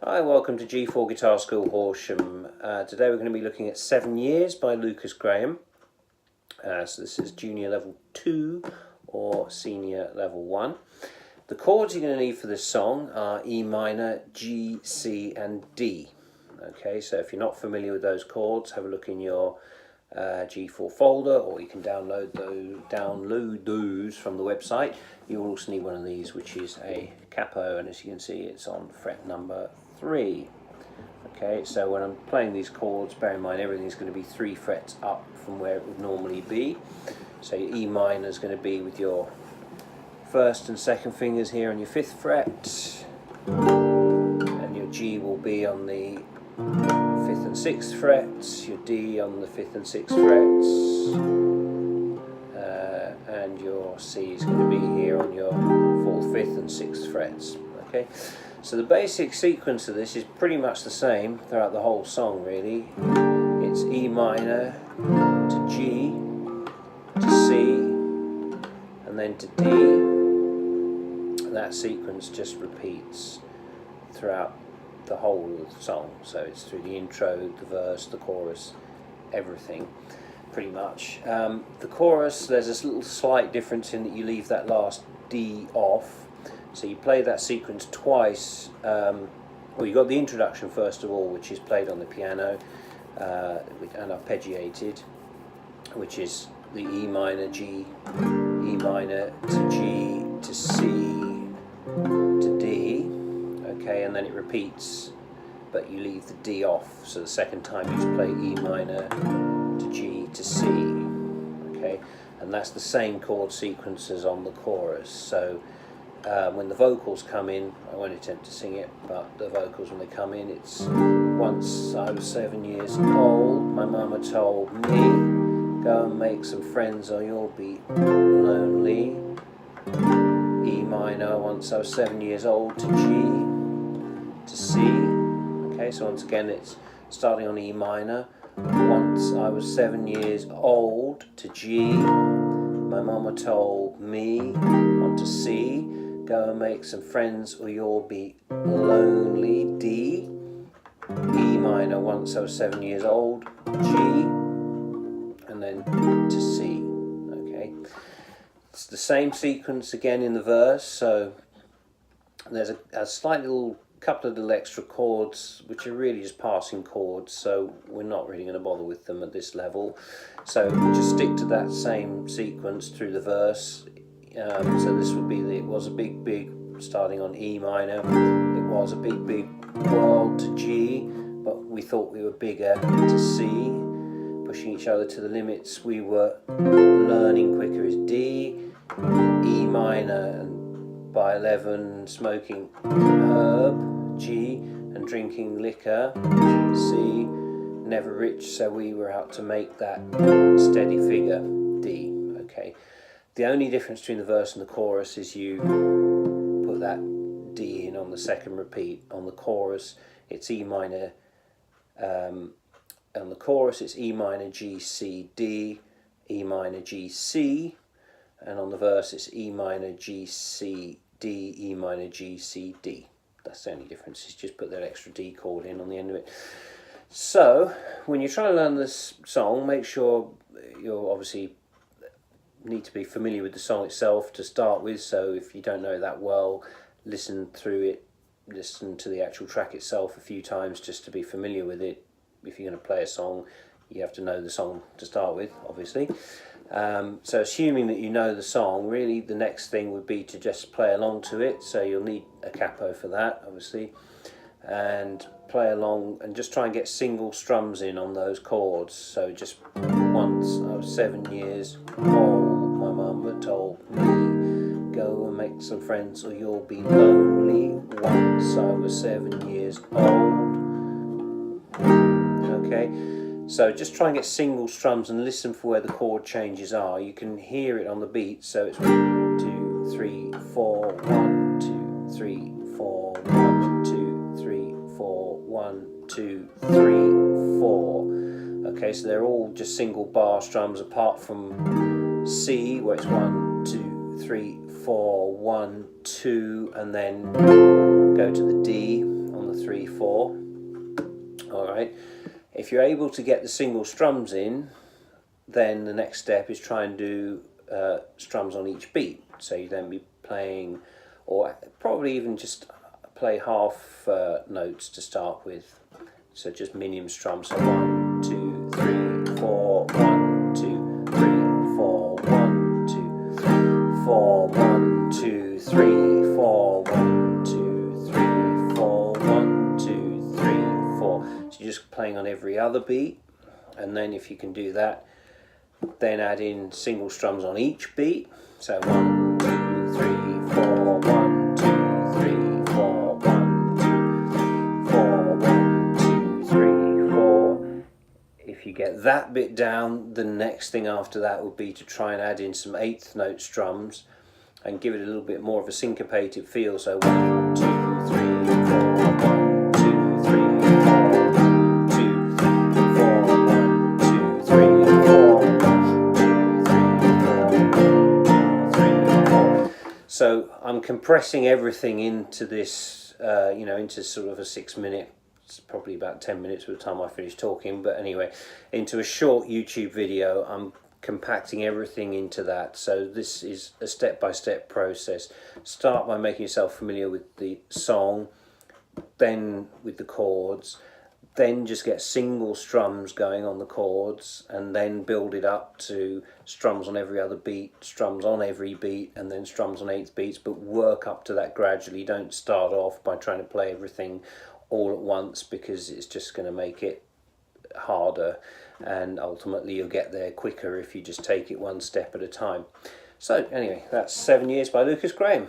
Hi, welcome to G4 Guitar School Horsham. Today we're going to be looking at 7 Years by Lucas Graham. So this is junior level 2 or senior level 1. The chords you're going to need for this song are E minor, G, C and D. Okay, so if you're not familiar with those chords, have a look in your G4 folder, or you can download those from the website. You'll also need one of these, which is a capo, and as you can see it's on fret number 3. Okay, so when I'm playing these chords, bear in mind everything's going to be 3 frets up from where it would normally be. So your E minor is going to be with your first and second fingers here on your 5th fret, and your G will be on the 5th and 6th frets, your D on the 5th and 6th frets, and your C is going to be here on your 4th, 5th and 6th frets. Okay, so the basic sequence of this is pretty much the same throughout the whole song really. It's E minor to G to C and then to D, and that sequence just repeats throughout the whole of the song. So it's through the intro, the verse, the chorus, everything pretty much. The chorus, there's this little slight difference in that you leave that last D off. So you play that sequence twice. Well, you've got the introduction first of all, which is played on the piano and arpeggiated, which is the E minor, G, E minor to G to C to D. Okay, and then it repeats, but you leave the D off. So the second time you just play E minor to G to C. Okay, and that's the same chord sequence as on the chorus. So when the vocals come in, I won't attempt to sing it, but the vocals when they come in, it's once I was 7 years old, my mama told me, go and make some friends or you'll be lonely. E minor, once I was 7 years old, to G to C. Okay, so once again it's starting on E minor. Once I was 7 years old, to G. My mama told me, on to C. Go and make some friends or you'll be lonely. D. E minor, once I was 7 years old, G, and then to C. Okay, it's the same sequence again in the verse. So there's a slight little couple of little extra chords which are really just passing chords, so we're not really going to bother with them at this level. So just stick to that same sequence through the verse. So this would be it was a big starting on E minor. It was a big world to G, but we thought we were bigger to C, pushing each other to the limits. We were learning quicker is D, E minor, and by 11 smoking herb, G, and drinking liquor, C, never rich, so we were out to make that steady figure, D. Okay, the only difference between the verse and the chorus is you put that D in on the second repeat. On the chorus it's E minor, on the chorus it's E minor, G, C, D, E minor, G, C, and on the verse it's E minor, G, C, D, E minor, G, C, D. That's the only difference, is just put that extra D chord in on the end of it. So when you're trying to learn this song, make sure you're obviously need to be familiar with the song itself to start with. So if you don't know it that well, listen through it, listen to the actual track itself a few times just to be familiar with it. If you're going to play a song, you have to know the song to start with, obviously. So assuming that you know the song, really the next thing would be to just play along to it. So you'll need a capo for that, obviously, and play along and just try and get single strums in on those chords. So just once I was 7 years old, my mama told me, go and make some friends or you'll be lonely. Once I was 7 years old. Okay, so just try and get single strums and listen for where the chord changes are. You can hear it on the beat, so it's 1, 2, 3, 4, 1, 2, 3, 4, 1, 2, 3, 4, 1, 2, 3, 4. Okay, so they're all just single bar strums apart from C, where it's 1, 2, 3, 4, 1, 2, and then go to the D on the 3, 4. Alright, if you're able to get the single strums in, then the next step is try and do strums on each beat. So you then be playing, or probably even just play half notes to start with. So just minium strums. So 1, 2, 3, 4, 1, 2, 3, 4, 1, 2, 3, 4, 1, 2, 3, 4, 1, 2, 3, 4, 1, 2, 3, 4. So you're just playing on every other beat, and then if you can do that, then add in single strums on each beat. So 1, 2, 3, 4, 1, 2, 3, 4, 1, 2, 4, 1, 2, 3, 4. If you get that bit down, the next thing after that would be to try and add in some 8th note strums and give it a little bit more of a syncopated feel. So 1, 2, 3, 4, 1, 2, 3, 4, 2, 4, 1, 2, 3, 4, 1, 2, 3, 4, 2, 3, 4. So I'm compressing everything into this, into sort of a 6-minute, it's probably about 10 minutes by the time I finish talking, but anyway, into a short YouTube video. I'm compacting everything into that. So this is a step-by-step process. Start by making yourself familiar with the song, then with the chords, then just get single strums going on the chords, and then build it up to strums on every other beat, strums on every beat, and then strums on 8th beats, but work up to that gradually. Don't start off by trying to play everything all at once, because it's just going to make it harder, and ultimately you'll get there quicker if you just take it one step at a time. So anyway, that's 7 Years by Lucas Graham.